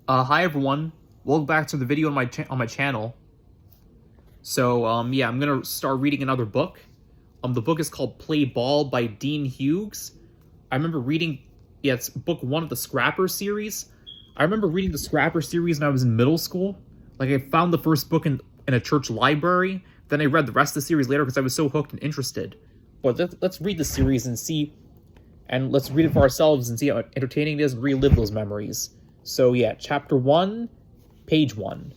Hi everyone. Welcome back to the video on my channel. Yeah, I'm gonna start reading another book. The book is called Play Ball by Dean Hughes. I remember reading, yeah, it's book one of the Scrapper series. I remember reading the Scrapper series when I was in middle school. Like, I found the first book in a church library. Then I read the rest of the series later because I was so hooked and interested. But let's read the series and let's read it for ourselves and see how entertaining it is and relive those memories. So yeah, chapter 1, page 1.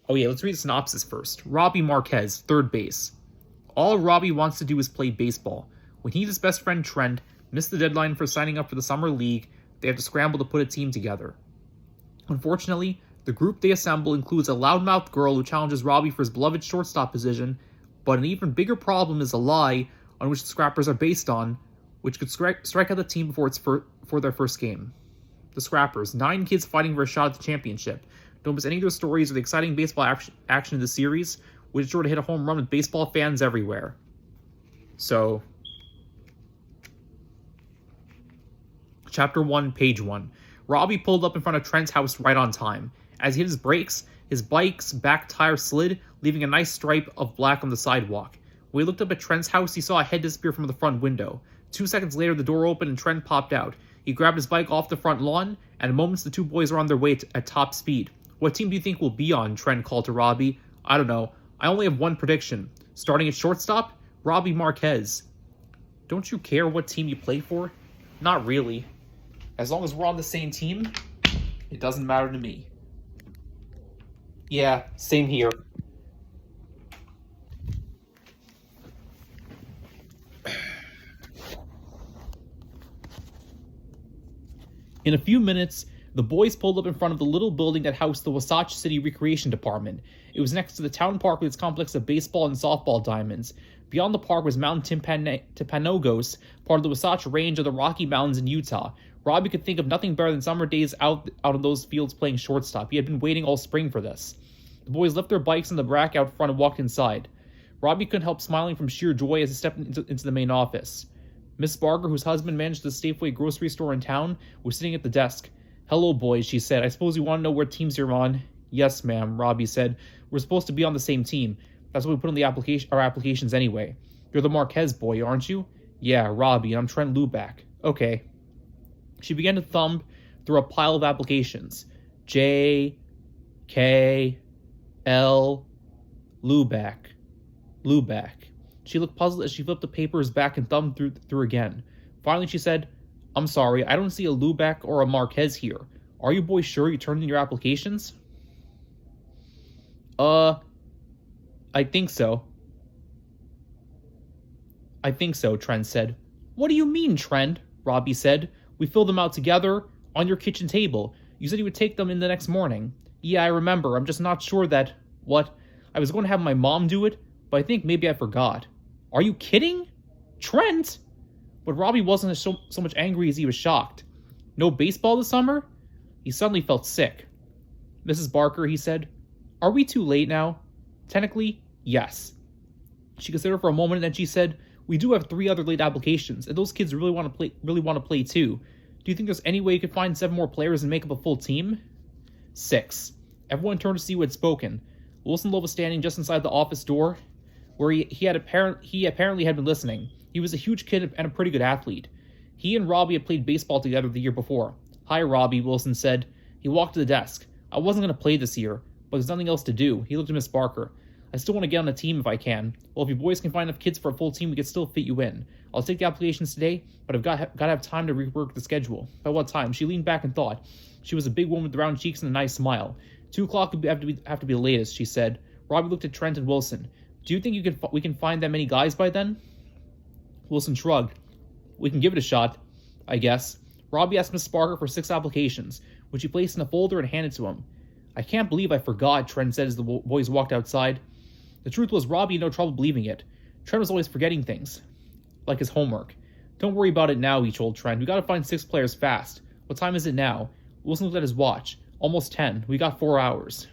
Oh yeah, let's read the synopsis first. Robbie Marquez, third base. All Robbie wants to do is play baseball. When he and his best friend Trent miss the deadline for signing up for the summer league, they have to scramble to put a team together. Unfortunately, the group they assemble includes a loudmouth girl who challenges Robbie for his beloved shortstop position, but an even bigger problem is a lie on which the Scrappers are based on, which could strike out the team before their first game. The Scrappers, 9 kids fighting for a shot at the championship. Don't miss any of their stories or the exciting baseball action in the series, which is sure to hit a home run with baseball fans everywhere. So, chapter 1, page 1. Robbie pulled up in front of Trent's house right on time. As he hit his brakes, his bike's back tire slid, leaving a nice stripe of black on the sidewalk. When he looked up at Trent's house, he saw a head disappear from the front window. 2 seconds later, the door opened and Trent popped out. He grabbed his bike off the front lawn, and in moments the two boys were on their way at top speed. "What team do you think we'll be on?" Trent called to Robbie. "I don't know. I only have one prediction. Starting at shortstop, Robbie Marquez." "Don't you care what team you play for?" "Not really. As long as we're on the same team, it doesn't matter to me." "Yeah, same here." In a few minutes, the boys pulled up in front of the little building that housed the Wasatch City Recreation Department. It was next to the town park with its complex of baseball and softball diamonds. Beyond the park was Mount Timpanogos, part of the Wasatch Range of the Rocky Mountains in Utah. Robbie could think of nothing better than summer days out on those fields playing shortstop. He had been waiting all spring for this. The boys left their bikes in the brack out front and walked inside. Robbie couldn't help smiling from sheer joy as he stepped into the main office. Miss Barger, whose husband managed the Safeway grocery store in town, was sitting at the desk. "Hello, boys," she said. "I suppose you want to know what teams you're on?" "Yes, ma'am," Robbie said. "We're supposed to be on the same team. That's what we put on our applications anyway." "You're the Marquez boy, aren't you?" "Yeah, Robbie, and I'm Trent Luback." "Okay." She began to thumb through a pile of applications. J, K, L, Luback. She looked puzzled as she flipped the papers back and thumbed through again. Finally, she said, "I'm sorry, I don't see a Luback or a Marquez here. Are you boys sure you turned in your applications?" I think so." "I think so," Trent said. "What do you mean, Trent?" Robbie said. "We filled them out together on your kitchen table. You said you would take them in the next morning." "Yeah, I remember. I'm just not sure that..." "What? I was going to have my mom do it, but I think maybe I forgot." "Are you kidding? Trent?" But Robbie wasn't so much angry as he was shocked. "No baseball this summer?" He suddenly felt sick. "Mrs. Barker," he said, "are we too late now?" "Technically, yes." She considered for a moment and then she said, "We do have 3 other late applications, and those kids really want to play too. Do you think there's any way you could find 7 more players and make up a full team?" 6. Everyone turned to see who had spoken. Wilson Love was standing just inside the office door, where he apparently had been listening. He was a huge kid and a pretty good athlete. He and Robbie had played baseball together the year before. "Hi, Robbie," Wilson said. He walked to the desk. "I wasn't going to play this year, but there's nothing else to do." He looked at Miss Barker. "I still want to get on a team if I can. Well, if you boys can find enough kids for a full team, we could still fit you in. I'll take the applications today, but I've got to have time to rework the schedule." "By what time?" She leaned back and thought. She was a big woman with round cheeks and a nice smile. 2 o'clock would have to be the latest, she said. Robbie looked at Trent and Wilson. "Do you think we can find that many guys by then?" Wilson shrugged. "We can give it a shot, I guess." Robbie asked Miss Barker for 6 applications, which he placed in a folder and handed to him. "I can't believe I forgot," Trent said as the boys walked outside. The truth was, Robbie had no trouble believing it. Trent was always forgetting things, like his homework. "Don't worry about it now," he told Trent. "We gotta find 6 players fast. What time is it now?" Wilson looked at his watch. "Almost 10. We got 4 hours.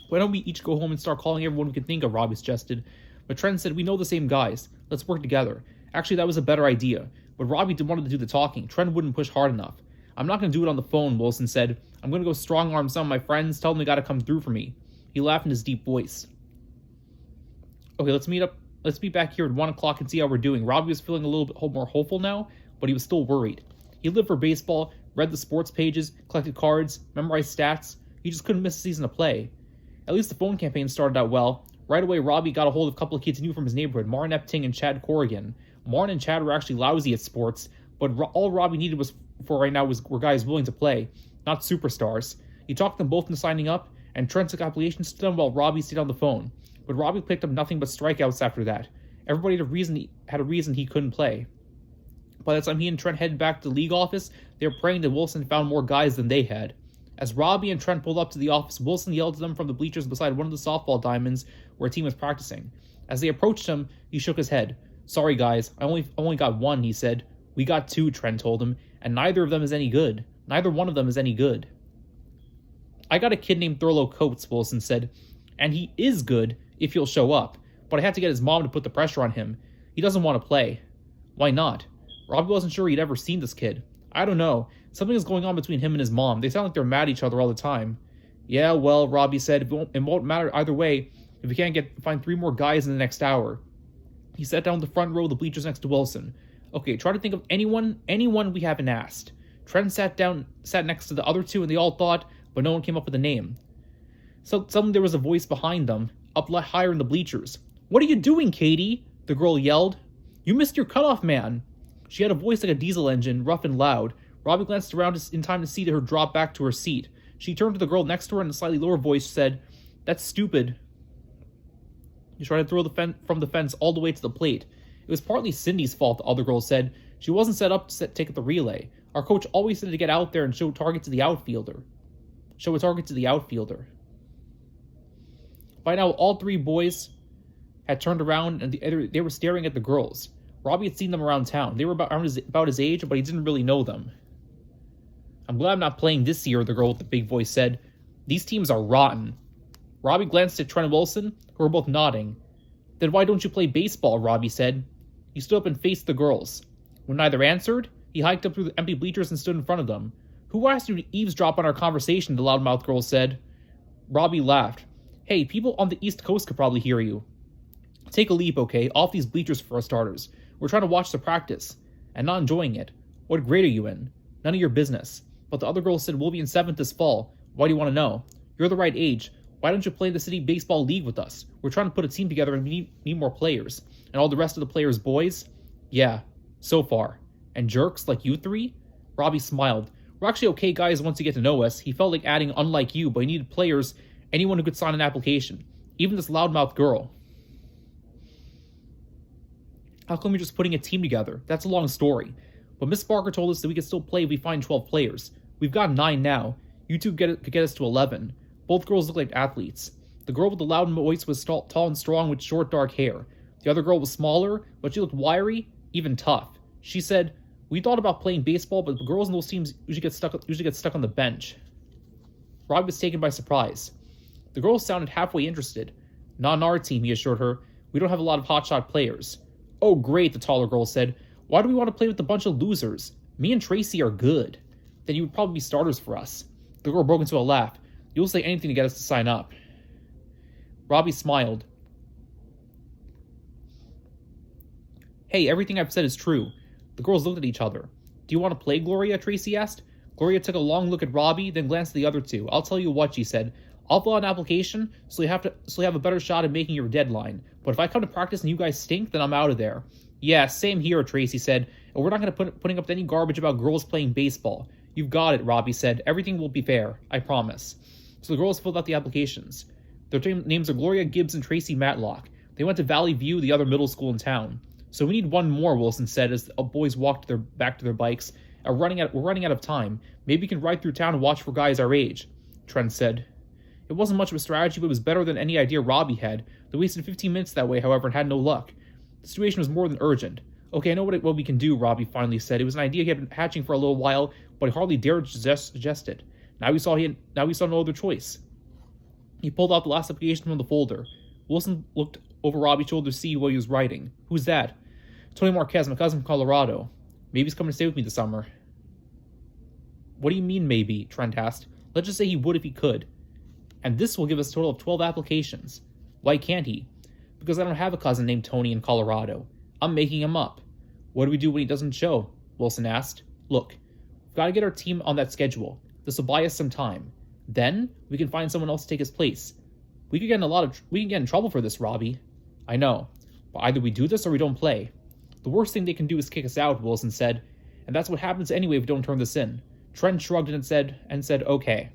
"Why don't we each go home and start calling everyone we can think of?" Robbie suggested. But Trent said, "We know the same guys. Let's work together." Actually, that was a better idea. But Robbie wanted to do the talking. Trent wouldn't push hard enough. I'm not going to do it on the phone, Wilson said. I'm going to go strong-arm some of my friends, tell them they got to come through for me. He laughed in his deep voice. Okay, let's meet back here at 1 o'clock and see how we're doing. Robbie was feeling a little bit more hopeful now, but he was still worried. He lived for baseball, read the sports pages, collected cards, memorized stats. He just couldn't miss a season of play. At least the phone campaign started out well. Right away, Robbie got a hold of a couple of kids he knew from his neighborhood, Martin Epting and Chad Corrigan. Martin and Chad were actually lousy at sports, but all Robbie needed for right now were guys willing to play, not superstars. He talked them both into signing up, and Trent took applications to them while Robbie stayed on the phone. But Robbie picked up nothing but strikeouts after that. Everybody had a reason he couldn't play. By the time he and Trent headed back to the league office, they were praying that Wilson found more guys than they had. As Robbie and Trent pulled up to the office, Wilson yelled to them from the bleachers beside one of the softball diamonds where a team was practicing. As they approached him, he shook his head. "Sorry guys, I only got one," he said. "We got two," Trent told him, "and neither of them is any good. Neither one of them is any good." "I got a kid named Thurlow Coates," Wilson said, "and he is good if he'll show up, but I had to get his mom to put the pressure on him. He doesn't want to play." "Why not?" Robbie wasn't sure he'd ever seen this kid. "I don't know. Something is going on between him and his mom. They sound like they're mad at each other all the time." "Yeah, well," Robbie said, it won't matter either way if we can't find 3 more guys in the next hour." He sat down in the front row of the bleachers next to Wilson. "Okay, try to think of anyone we haven't asked." Trent sat next to the other two, and they all thought, but no one came up with a name. So suddenly there was a voice behind them, up higher in the bleachers. "What are you doing, Katie?" the girl yelled. "You missed your cutoff, man." She had a voice like a diesel engine, rough and loud. Robbie glanced around in time to see her drop back to her seat. She turned to the girl next to her and in a slightly lower voice said, "That's stupid." He tried to throw from the fence all the way to the plate. "It was partly Cindy's fault," the other girl said. "She wasn't set up to take the relay. Our coach always said to get out there and show a target to the outfielder." By now, all 3 boys had turned around and they were staring at the girls. Robbie had seen them around town. They were about his age, but he didn't really know them. "I'm glad I'm not playing this year," the girl with the big voice said. "These teams are rotten." Robbie glanced at Trent and Wilson, who were both nodding. "Then why don't you play baseball?" Robbie said. He stood up and faced the girls. When neither answered, he hiked up through the empty bleachers and stood in front of them. "Who asked you to eavesdrop on our conversation?" the loudmouth girl said. Robbie laughed. "Hey, people on the East Coast could probably hear you. Take a leap, okay? Off these bleachers for starters. We're trying to watch the practice, and not enjoying it. What grade are you in? None of your business." But the other girl said, "We'll be in 7th this fall. Why do you want to know? You're the right age. Why don't you play in the city baseball league with us? We're trying to put a team together and we need more players. And all the rest of the players boys?" "Yeah, so far. And jerks like you 3? Robbie smiled. "We're actually okay guys once you get to know us." He felt like adding "unlike you," but he needed players, anyone who could sign an application. Even this loudmouth girl. "How come you're just putting a team together? That's a long story. But Miss Barker told us that we could still play if we find 12 players. We've got 9 now. You two could get us to 11. Both girls look like athletes. The girl with the loud voice was tall and strong with short dark hair. The other girl was smaller, but she looked wiry, even tough. She said, "We thought about playing baseball, but the girls in those teams usually get stuck on the bench." Rob was taken by surprise. The girl sounded halfway interested. "Not on our team," he assured her. "We don't have a lot of hotshot players." "Oh, great," the taller girl said. "Why do we want to play with a bunch of losers? Me and Tracy are good." "Then you would probably be starters for us." The girl broke into a laugh. "You'll say anything to get us to sign up." Robbie smiled. "Hey, everything I've said is true." The girls looked at each other. "Do you want to play, Gloria?" Tracy asked. Gloria took a long look at Robbie, then glanced at the other two. "I'll tell you what," she said. "I'll fill out an application so you have a better shot at making your deadline. But if I come to practice and you guys stink, then I'm out of there." "Yeah, same here," Tracy said. "And we're not going to putting up any garbage about girls playing baseball." "You've got it," Robbie said. "Everything will be fair. I promise." So the girls filled out the applications. Their names are Gloria Gibbs and Tracy Matlock. They went to Valley View, the other middle school in town. "So we need one more," Wilson said as the boys walked back to their bikes. We're running out of time. Maybe we can ride through town and watch for guys our age," Trent said. It wasn't much of a strategy, but it was better than any idea Robbie had. They wasted 15 minutes that way, however, and had no luck. The situation was more than urgent. "Okay, I know what we can do," Robbie finally said. It was an idea he had been hatching for a little while, but he hardly dared suggest it. Now he saw no other choice. He pulled out the last application from the folder. Wilson looked over Robbie's shoulder to see what he was writing. "Who's that?" "Tony Marquez, my cousin from Colorado. Maybe he's coming to stay with me this summer." What do you mean, maybe? Trent asked. Let's just say he would if he could. And this will give us a total of 12 applications. Why can't he? Because I don't have a cousin named Tony in Colorado. I'm making him up. What do we do when he doesn't show? Wilson asked. Look, we've got to get our team on that schedule. This will buy us some time. Then, we can find someone else to take his place. We could get in trouble for this, Robbie. I know. But either we do this or we don't play. The worst thing they can do is kick us out, Wilson said. And that's what happens anyway if we don't turn this in. Trent shrugged and said, okay.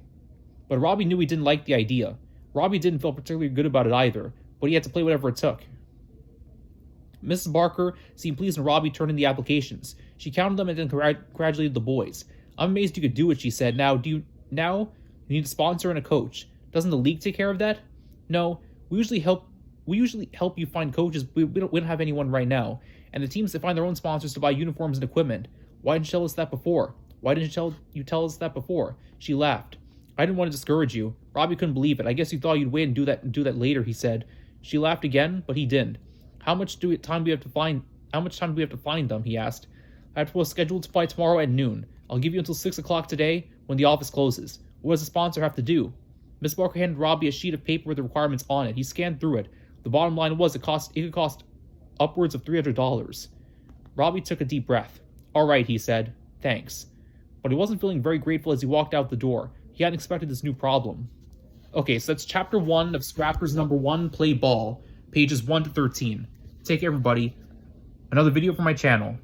But Robbie knew he didn't like the idea. Robbie didn't feel particularly good about it either, but he had to play whatever it took. Mrs. Barker seemed pleased when Robbie turned in the applications. She counted them and then congratulated the boys. I'm amazed you could do it, she said. Now you need a sponsor and a coach. Doesn't the league take care of that? No, we usually help you find coaches. We don't have anyone right now. And the teams that find their own sponsors to buy uniforms and equipment. Why didn't you tell us that before? Why didn't you tell us that before? She laughed. I didn't want to discourage you. Robbie couldn't believe it. I guess you thought you'd wait and do that later, he said. She laughed again, but he didn't. How much time do we have to find them? He asked. I have a scheduled to fly tomorrow at noon. I'll give you until 6 o'clock today when the office closes. What does the sponsor have to do? Miss Barker handed Robbie a sheet of paper with the requirements on it. He scanned through it. The bottom line was it could cost upwards of $300. Robbie took a deep breath. All right, he said. Thanks. But he wasn't feeling very grateful as he walked out the door. He hadn't expected this new problem. Okay, so that's chapter 1 of Scrappers number 1, Play Ball, pages 1 to 13. Take care, everybody. Another video from my channel.